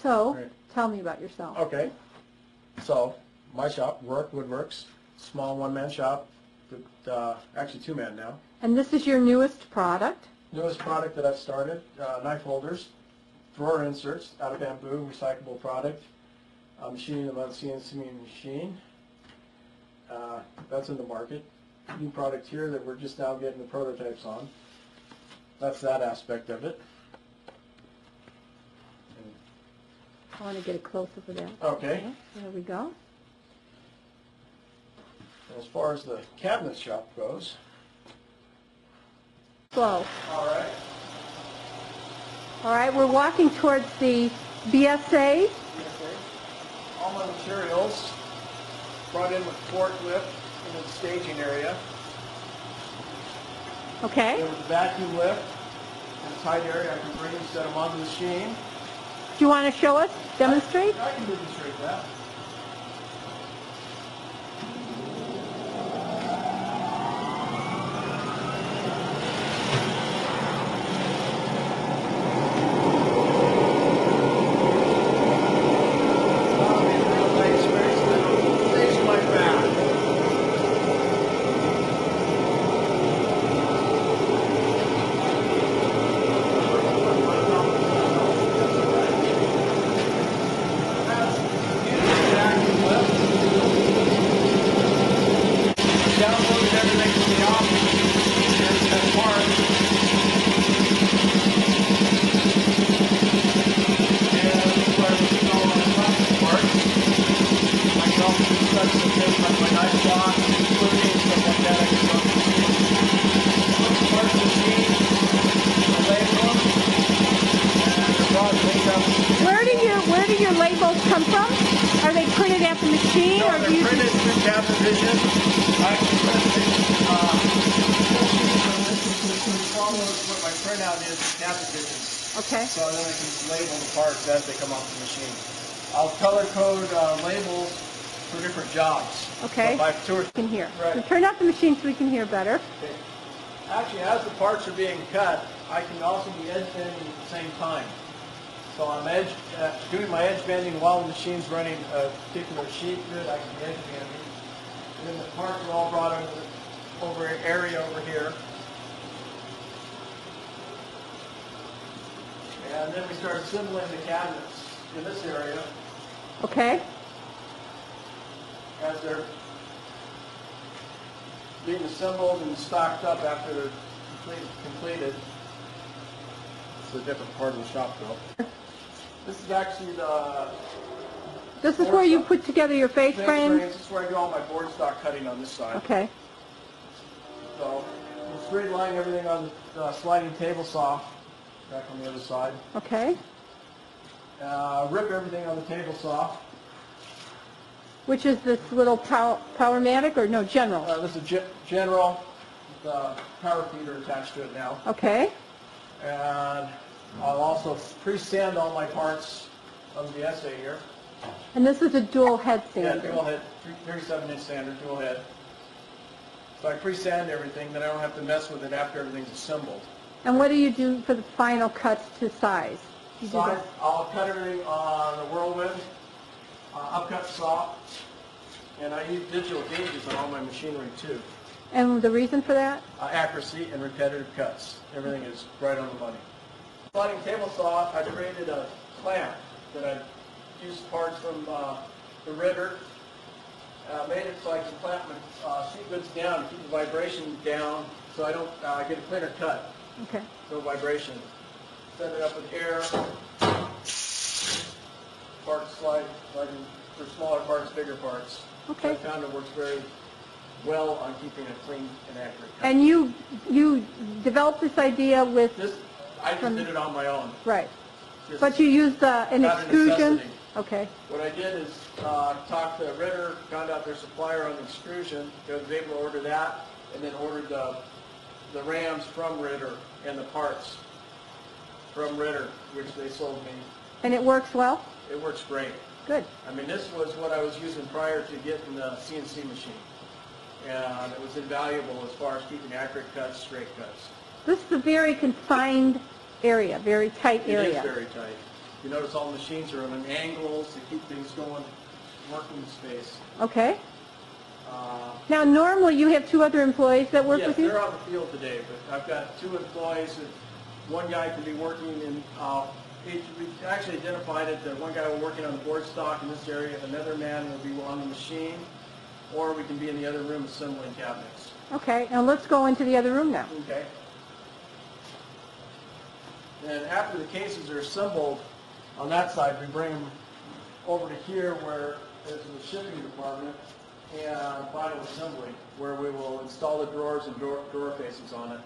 So, Right. tell me about yourself. Okay. So, my shop, Roark Woodworks, small one-man shop, actually two-man now. And this is your newest product? Newest product that I've started, knife holders, drawer inserts out of bamboo, recyclable product. Machining them on CNC machine. That's in the market. New product here that we're just now getting the prototypes on. That's that aspect of it. I want to get a close-up of that. Okay. There we go. As far as the cabinet shop goes. Slow. All right. All right, we're walking towards the BSA. All my materials brought in with forklift in the staging area. Okay. There was a vacuum lift in a tight area. I can bring and set them on the machine. Do you want to show us, demonstrate? I can demonstrate that. Downloaded everything from the office. There's that part. And that's where I'm putting all my plastic parts. I can also do such things like my knife block, including stuff like that. I can go to the parts of the machine, I label them, and they're brought linked up. Where do your labels come from? Are they printed at the machine, No, or do they're you? printed through Captain Vision. I can print follow what my printout is in Captain Vision. Okay. So then I can label the parts as they come off the machine. I'll color code labels for different jobs. Okay. So if I have two or We can hear. Right. So turn off the machine so we can hear better. Okay. Actually, as the parts are being cut, I can also be edge bending at the same time. So I'm doing my edge bending while the machine's running a particular sheet. Good, I can be edge bending. And then the parts are all brought over an area over here. And then we start assembling the cabinets in this area Okay. as they're being assembled and stocked up after they're completed. It's a different part of the shop though. This is actually the... This is where you put together your face frames? This is where I do all my board stock cutting on this side. Okay. So we'll straight line everything on the sliding table saw back on the other side. Okay. Rip everything on the table saw. Which is this little Powermatic, or no, General? This is General, the power feeder attached to it now. Okay. And I'll also pre-sand all my parts of the essay here. And this is a dual head sander. Yeah, dual head, 37-inch sander, dual head. So I pre-sand everything, then I don't have to mess with it after everything's assembled. And what do you do for the final cuts to size? You do Size, that- I'll cut everything on a whirlwind, upcut saw, and I use digital gauges on all my machinery too. And the reason for that? Accuracy and repetitive cuts. Everything is right on the money. Sliding table saw, I created a clamp that I used parts from the Ritter. Made it so I can clamp my sheet goods down to keep the vibration down so I don't get a cleaner cut. Okay. No vibration. Set it up with air. Parts sliding for smaller parts, bigger parts. Okay. I found it works very well on keeping a clean and accurate cut. And you developed this idea with... I just did it on my own. Right. Just But you used an out of extrusion? necessity. Okay. What I did is talked to Ritter, found out their supplier on extrusion. I was able to order that, and then ordered the rams from Ritter and the parts from Ritter, which they sold me. And it works well? It works great. Good. I mean, this was what I was using prior to getting the CNC machine. And it was invaluable as far as keeping accurate cuts, straight cuts. This is a very confined area, very tight area. It is very tight. You notice all the machines are on angles to keep things going, working space. Okay. Now, normally you have 2 other employees that work Yes, with you? they're out in the field today, but I've got 2 employees. And one guy can be working in, we actually identified it that one guy will be working on the board stock in this area, another man will be on the machine, or we can be in the other room assembling cabinets. Okay, and let's go into the other room now. Okay. And after the cases are assembled on that side, we bring them over to here where there's the shipping department and final assembly, where we will install the drawers and drawer faces on it.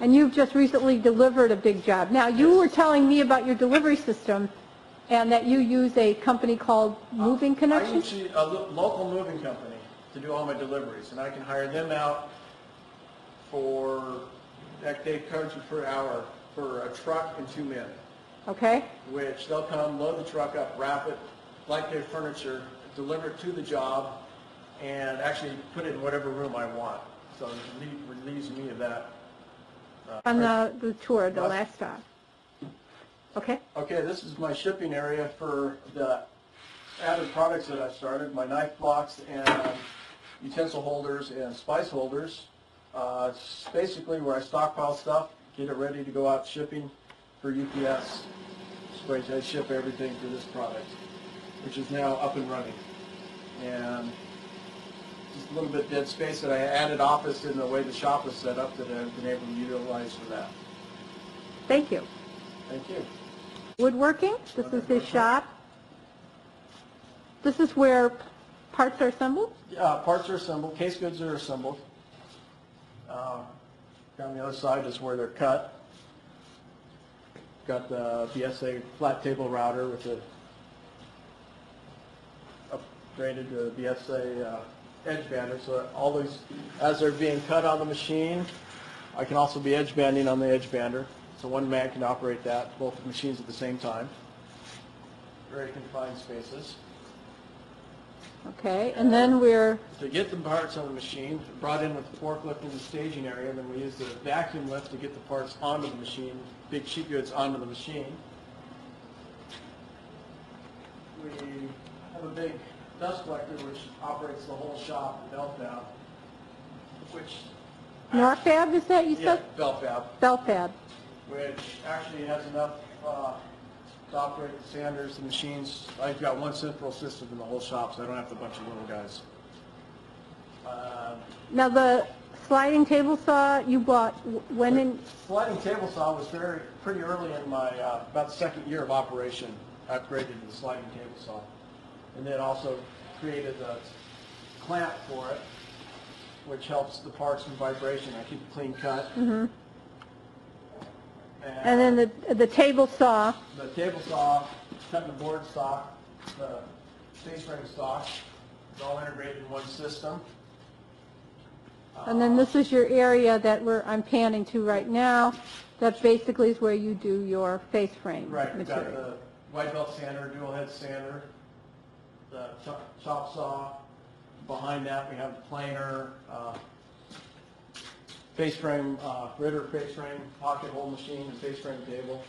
And you've just recently delivered a big job. Now, you were telling me about your delivery system and that you use a company called Moving I Connection? use a local moving company to do all my deliveries, and I can hire them out for, they charge you per hour for a truck and 2 men, Okay. which they'll come, load the truck up, wrap it like their furniture, deliver it to the job, and actually put it in whatever room I want. So it relieves me of that. On the tour, the last stop. Okay. Okay, this is my shipping area for the added products that I've started, my knife blocks and utensil holders and spice holders. It's basically where I stockpile stuff, get it ready to go out shipping for UPS. So I ship everything for this product, which is now up and running. And just a little bit dead space that I added office in the way the shop was set up that I've been able to utilize for that. Thank you. Thank you. Woodworking, this is his shop. This is where parts are assembled? Parts are assembled, case goods are assembled. Down the other side is where they're cut. Got the BSA flat table router with the upgraded BSA edge bander. So all these, as they're being cut on the machine, I can also be edge banding on the edge bander. So one man can operate that, both machines at the same time. Very confined spaces. Okay, and then we're, To get the parts on the machine, brought in with the forklift in the staging area, and then we use the vacuum lift to get the parts onto the machine, big sheet goods onto the machine. We have a big dust collector which operates the whole shop, belt fab, which... Norfab, is that you Yeah, said? belt fab, Belfab. which actually has enough to operate the sanders, the machines. I've got one central system in the whole shop, so I don't have a bunch of little guys. Now, the sliding table saw you bought when in, Sliding table saw was pretty early in my, about the second year of operation, I upgraded to the sliding table saw. And then also created a clamp for it, which helps the parts from vibration. I keep a clean cut. and then the table saw, The table saw, cutting the board stock, the face frame stock, it's all integrated in one system. and then this is your area that I'm panning to right now. That basically is where you do your face frame Right, we've got material. the white belt sander, dual head sander, the chop saw. Behind that we have the planer, face frame, Ritter face frame, pocket hole machine, and face frame table.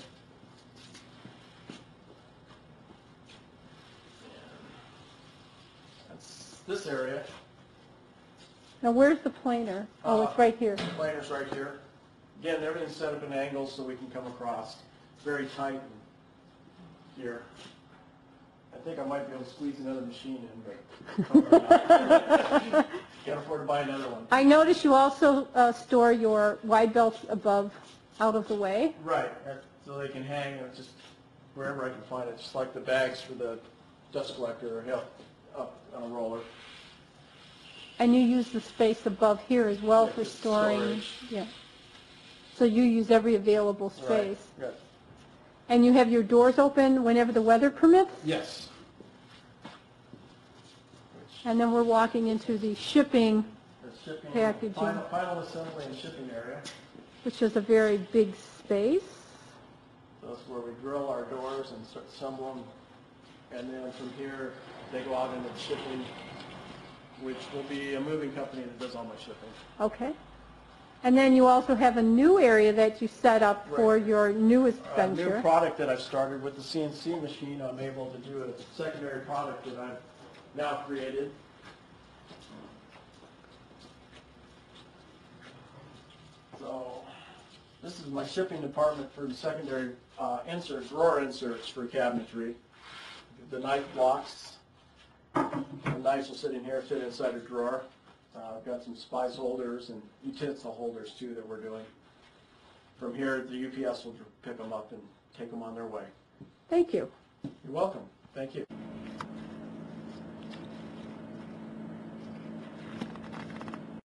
That's this area. Now, where's the planer? Oh, it's right here. The planer's right here. Again, everything's set up in angles so we can come across. Very tight here. I think I might be able to squeeze another machine in, but can't afford to buy another one. I notice you also store your wide belts above, out of the way. Right, so they can hang just wherever I can find it, just like the bags for the dust collector or up on a roller. And you use the space above here as well for just storing. storage. Yeah. So you use every available Right, space. good. And you have your doors open whenever the weather permits? Yes. And then we're walking into the shipping, The shipping, Packaging. final assembly and shipping area. which is a very big space. So that's where we drill our doors and assemble them. And then from here, they go out into the shipping, which will be a moving company that does all my shipping. Okay. And then you also have a new area that you set up for Right. your newest A new venture. product that I've started with the CNC machine. I'm able to do a secondary product that I've now created. So this is my shipping department for the secondary inserts, drawer inserts for cabinetry. The knife blocks. The knives will sit in here, fit inside a drawer. I've got some spice holders and utensil holders too that we're doing. From here, the UPS will pick them up and take them on their way. Thank you. You're welcome. Thank you.